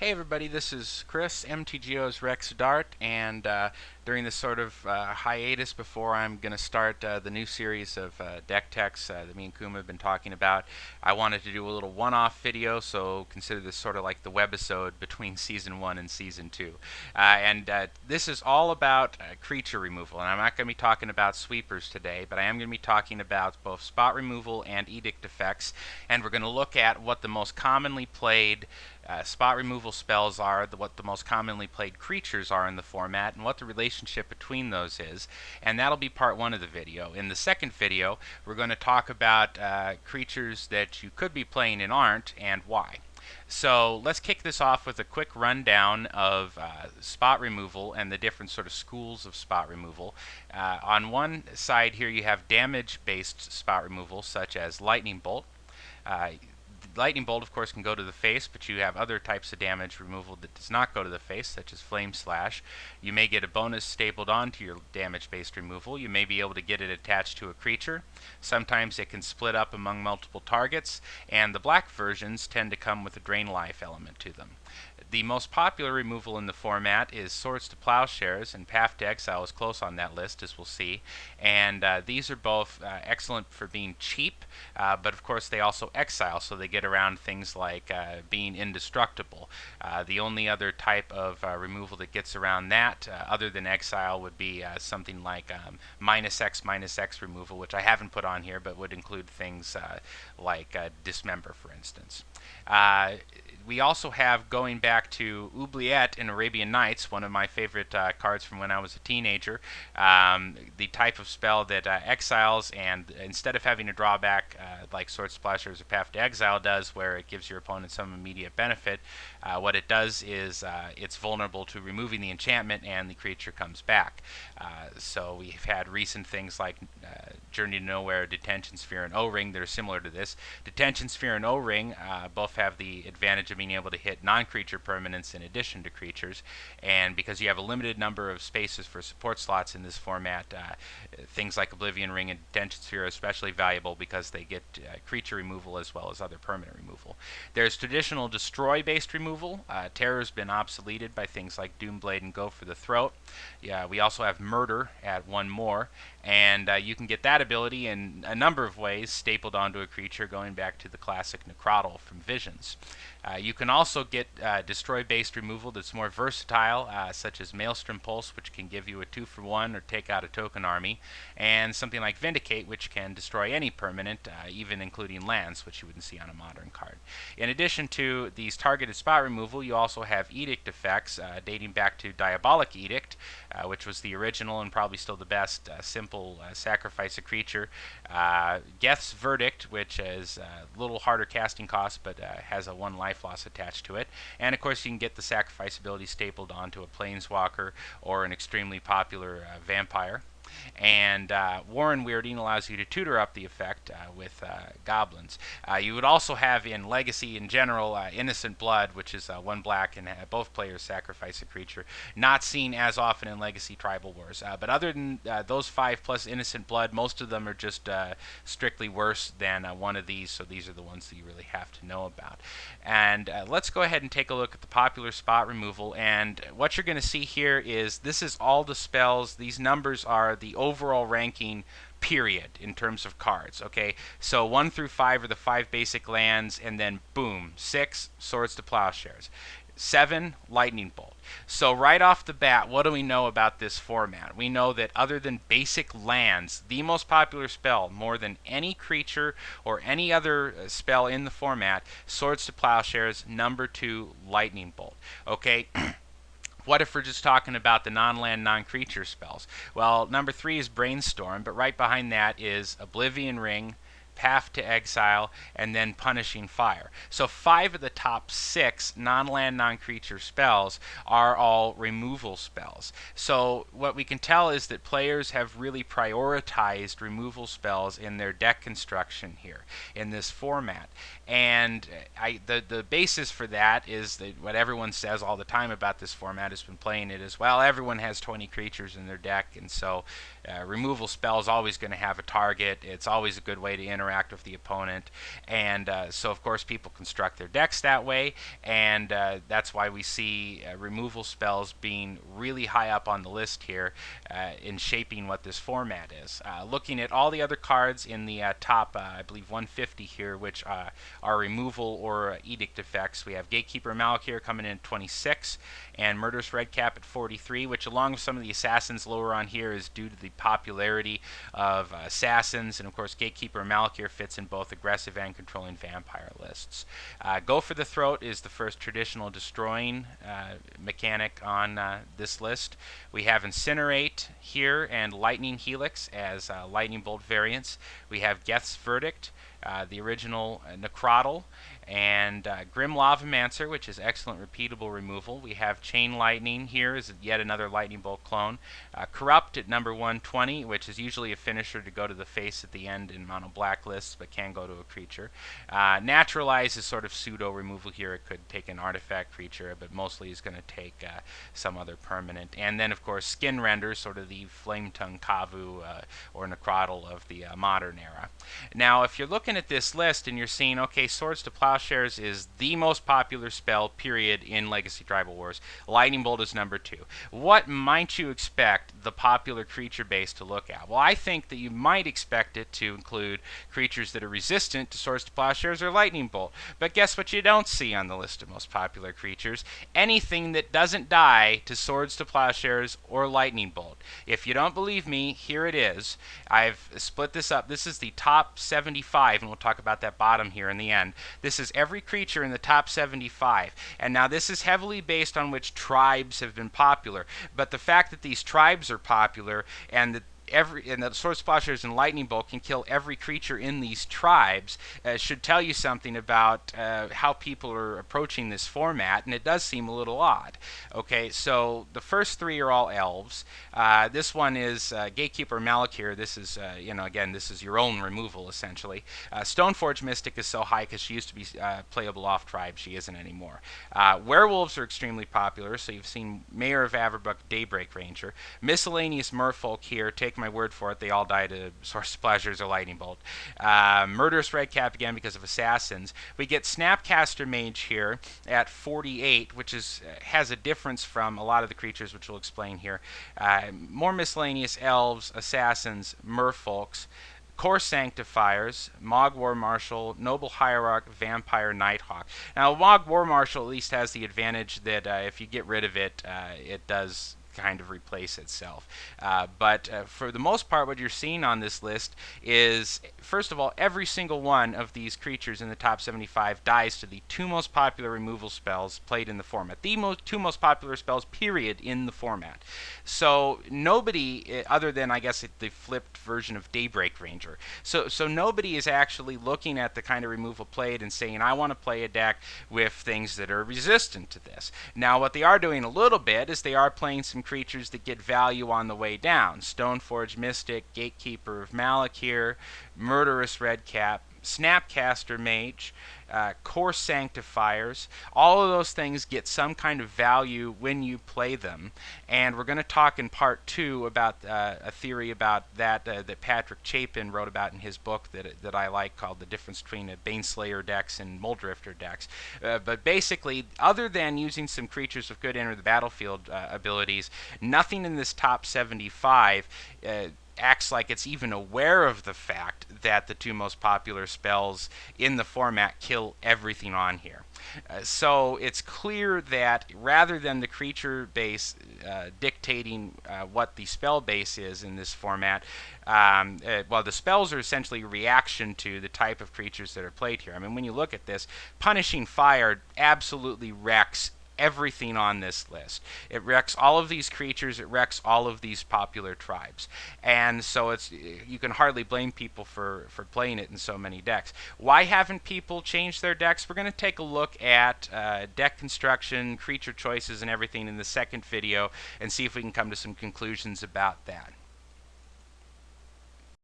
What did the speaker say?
Hey everybody, this is Chris, MTGO's Rex Dart, and during this sort of hiatus before I'm going to start the new series of deck techs that me and Kuma have been talking about, I wanted to do a little one-off video, so consider this sort of like the webisode between Season 1 and Season 2. This is all about creature removal, and I'm not going to be talking about sweepers today, but I am going to be talking about both spot removal and edict effects, and we're going to look at what the most commonly played spot removal spells are, what the most commonly played creatures are in the format, and what the relationship between those is. And that'll be part one of the video. In the second video, we're going to talk about creatures that you could be playing and aren't, and why. So let's kick this off with a quick rundown of spot removal and the different sort of schools of spot removal. On one side here you have damage-based spot removal, such as Lightning Bolt. Lightning Bolt, of course, can go to the face, but you have other types of damage removal that does not go to the face, such as Flame Slash. You may get a bonus stapled onto your damage-based removal. You may be able to get it attached to a creature. Sometimes it can split up among multiple targets, and the black versions tend to come with a Drain Life element to them. The most popular removal in the format is Swords to Plowshares, and Path to Exile is close on that list, as we'll see. And these are both excellent for being cheap, but of course they also exile, so they get around things like being indestructible. The only other type of removal that gets around that, other than exile, would be something like -X removal, which I haven't put on here, but would include things like Dismember, for instance. We also have, going back to Oubliette in Arabian Nights, one of my favorite cards from when I was a teenager, the type of spell that exiles, and instead of having a drawback like Sword Splashers or Path to Exile does, where it gives your opponent some immediate benefit, what it does is it's vulnerable to removing the enchantment and the creature comes back. So we've had recent things like Journey to Nowhere, Detention Sphere, and O-Ring that are similar to this. Detention Sphere and O-Ring both have the advantage of being able to hit non-creature permanents in addition to creatures, and because you have a limited number of spaces for support slots in this format, things like Oblivion Ring and Detention Sphere are especially valuable because they get creature removal as well as other permanent removal. There's traditional destroy-based removal. Terror's been obsoleted by things like Doomblade and Go for the Throat. Yeah, we also have Murder at one more, and you can get that ability in a number of ways stapled onto a creature, going back to the classic Necrotl from Visions. You can also get destroy-based removal that's more versatile, such as Maelstrom Pulse, which can give you a 2-for-1 or take out a token army, and something like Vindicate, which can destroy any permanent, even including lands, which you wouldn't see on a modern card. In addition to these targeted spot removal, you also have edict effects, dating back to Diabolic Edict, which was the original and probably still the best simple sacrifice a creature. Geth's Verdict, which is a little harder casting cost, but has a 1 life loss attached to it. And of course you can get the sacrifice ability stapled onto a Planeswalker or an extremely popular vampire. And Warren Weirding allows you to tutor up the effect with goblins. You would also have in Legacy in general Innocent Blood, which is 1 black and both players sacrifice a creature. Not seen as often in Legacy Tribal Wars. But other than those 5 plus Innocent Blood, most of them are just strictly worse than one of these, so these are the ones that you really have to know about. And let's go ahead and take a look at the popular spot removal. And what you're going to see here is this is all the spells. These numbers are the overall ranking period in terms of cards. Okay, so 1 through 5 are the 5 basic lands, and then boom, 6 Swords to Plowshares, 7 Lightning Bolt. So right off the bat, what do we know about this format? We know that other than basic lands, the most popular spell, more than any creature or any other spell in the format, Swords to Plowshares, number 2 Lightning Bolt. Okay. What if we're just talking about the non-land, non-creature spells? Well, number 3 is Brainstorm, but right behind that is Oblivion Ring, Path to Exile, and then Punishing Fire. So 5 of the top 6 non-land, non-creature spells are all removal spells. So what we can tell is that players have really prioritized removal spells in their deck construction here in this format. And the basis for that is that what everyone says all the time about this format, has been playing it as well. Everyone has 20 creatures in their deck, and so removal spell is always going to have a target. It's always a good way to interact interact with the opponent. And so of course people construct their decks that way, and that's why we see removal spells being really high up on the list here in shaping what this format is. Looking at all the other cards in the top, I believe 150 here, which are removal or edict effects, we have Gatekeeper Malakir coming in at 26, and Murderous Redcap at 43, which along with some of the assassins lower on here is due to the popularity of assassins, and of course Gatekeeper Malakir fits in both aggressive and controlling vampire lists. Go for the Throat is the first traditional destroying mechanic on this list. We have Incinerate here and Lightning Helix as Lightning Bolt variants. We have Geth's Verdict, the original Necrotl, and Grim Lavamancer, which is excellent repeatable removal. We have Chain Lightning here is yet another Lightning Bolt clone. Corrupt at number 120, which is usually a finisher to go to the face at the end in mono black lists, but can go to a creature. Naturalize is sort of pseudo removal here. It could take an artifact creature, but mostly is going to take some other permanent. And then of course Skin Render, sort of the Flame Tongue Kavu or Necrotl of the modern era. Now if you're looking at this list and you're seeing, okay, Swords to Plowshares is the most popular spell, period, in Legacy Tribal Wars. Lightning Bolt is number 2. What might you expect the popular creature base to look at? Well, I think that you might expect it to include creatures that are resistant to Swords to Plowshares or Lightning Bolt. But guess what you don't see on the list of most popular creatures? Anything that doesn't die to Swords to Plowshares or Lightning Bolt. If you don't believe me, here it is. I've split this up. This is the top 75, and we'll talk about that bottom here in the end. This is every creature in the top 75. And now this is heavily based on which tribes have been popular. But the fact that these tribes are popular and that the Sword Splashers and Lightning Bolt can kill every creature in these tribes should tell you something about how people are approaching this format, and it does seem a little odd. Okay, so the first 3 are all elves. This one is Gatekeeper Malakir. This is, again, this is your own removal, essentially. Stoneforge Mystic is so high because she used to be playable off tribe. She isn't anymore. Werewolves are extremely popular, so you've seen Mayor of Averbuck, Daybreak Ranger. Miscellaneous Merfolk here, take my word for it, they all die to Sword Splashers or Lightning Bolt. Murderous Redcap again because of assassins. We get Snapcaster Mage here at 48, which has a difference from a lot of the creatures, which we'll explain here. More miscellaneous elves, assassins, merfolks, Core Sanctifiers, Mog War Marshal, Noble Hierarch, Vampire, Nighthawk. Now, Mog War Marshal at least has the advantage that if you get rid of it, it does kind of replace itself. But for the most part, what you're seeing on this list is, first of all, every single one of these creatures in the top 75 dies to the 2 most popular removal spells played in the format. The 2 most popular spells, period, in the format. So nobody, other than, I guess, the flipped version of Daybreak Ranger, so nobody is actually looking at the kind of removal played and saying, I want to play a deck with things that are resistant to this. Now, what they are doing a little bit is they are playing some creatures that get value on the way down. Stoneforge Mystic, Gatekeeper of Malakir, Murderous Redcap, Snapcaster Mage, Core Sanctifiers. All of those things get some kind of value when you play them. And we're going to talk in part 2 about a theory about that that Patrick Chapin wrote about in his book that I like, called The Difference Between Baneslayer decks and Muldrifter decks. But basically, other than using some creatures with good enter the battlefield abilities, nothing in this top 75 acts like it's even aware of the fact that the 2 most popular spells in the format kill everything on here. So it's clear that rather than the creature base dictating what the spell base is in this format, well, the spells are essentially a reaction to the type of creatures that are played here. I mean, when you look at this, Punishing Fire absolutely wrecks everything on this list. It wrecks all of these creatures, it wrecks all of these popular tribes. And so you can hardly blame people for playing it in so many decks. Why haven't people changed their decks? We're going to take a look at deck construction, creature choices, and everything in the second video and see if we can come to some conclusions about that.